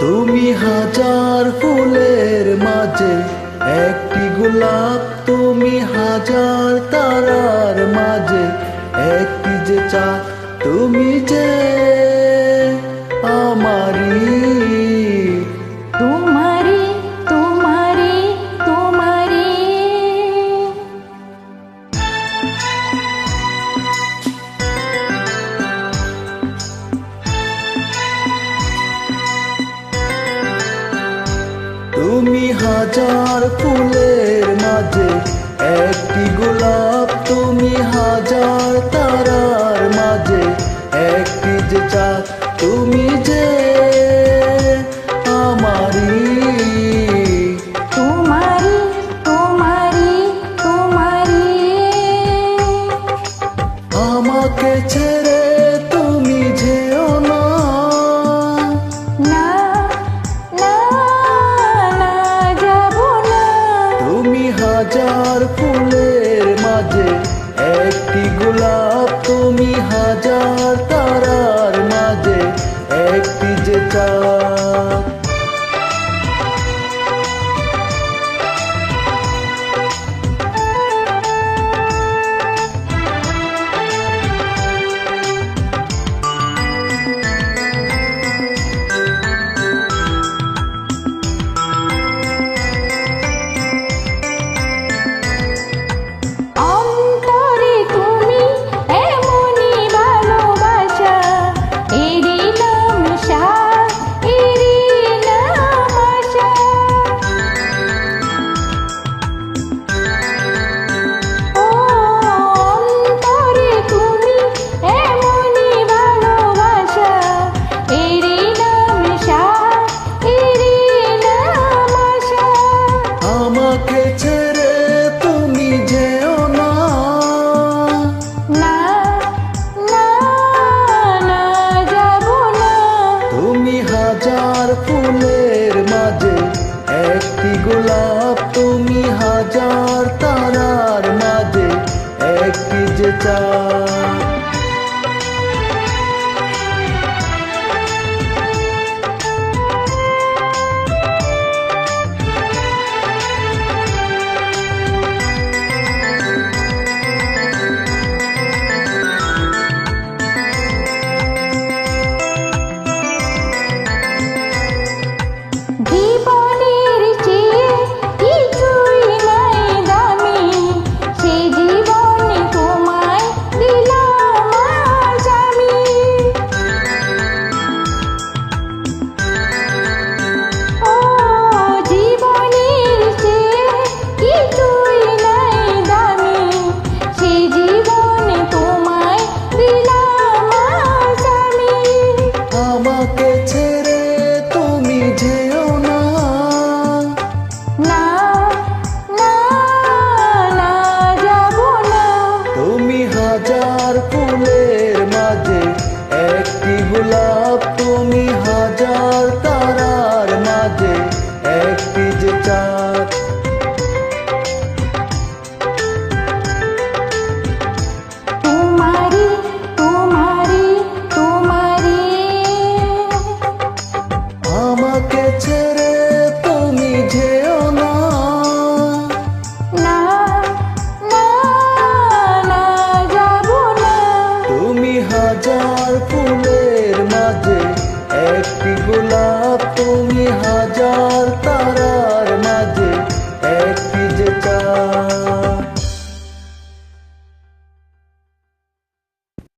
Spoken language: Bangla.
তুমি হাজার ফুলের মাঝে একটি গোলাপ, তুমি হাজার তারার মাঝে একটি যে চাঁদ, তুমি যে আমারি। তোমারে তোমারে তোমারে তুমি হাজার ফুলের মাঝে একটি গোলাপ, তুমি হাজার তারার মাঝে একটি যে চাঁদ, তুমি যে আমারি। তোমারে তোমারে তোমারে আমাকে ছেড়ে তুমি যেও না, না না না যাব না। তুমি হাজার ফুলের মাঝে একটি গোলাপ, তুমি হাজার তারার মাঝে একটি যে চাঁদ। অন্তরে তুমি এমনই ভালোবাসা, এরই নাম সাথ, এরই নাম আশা। ও অন্তরে তুমি এমনই ভালোবাসা, এরই নাম সাথ, এরই নাম আশা। আমাকে ছেড়ে তুমি যেও না, না না না যাব না। তুমি হাজার ফুলের মাঝে একটি গোলাপ, তুমি হাজার তারার মাঝে একটি যে চাঁদ। জীবনের চেয়ে কিছুই নাই দামি, সে জীবন তোমায় দিলাম আজ আমি। ও জীবনের চেয়ে কিছুই নাই দামি, সে জীবন তোমায় দিলাম আজ আমি। আমাকে ছেড়ে তুমি যেও না, না না না যাব না। তুমি হাজার ফুলের মাঝে একটি গোলাপ, তুমি হাজার তারার মাঝে একটি যে চাঁদ। তোমারে তোমারে তোমারে আমাকে ছেড়ে তুমি যেও না, না না না যাব না। তুমি হাজার ফুলের মাঝে একটি গোলাপ, তুমি হাজার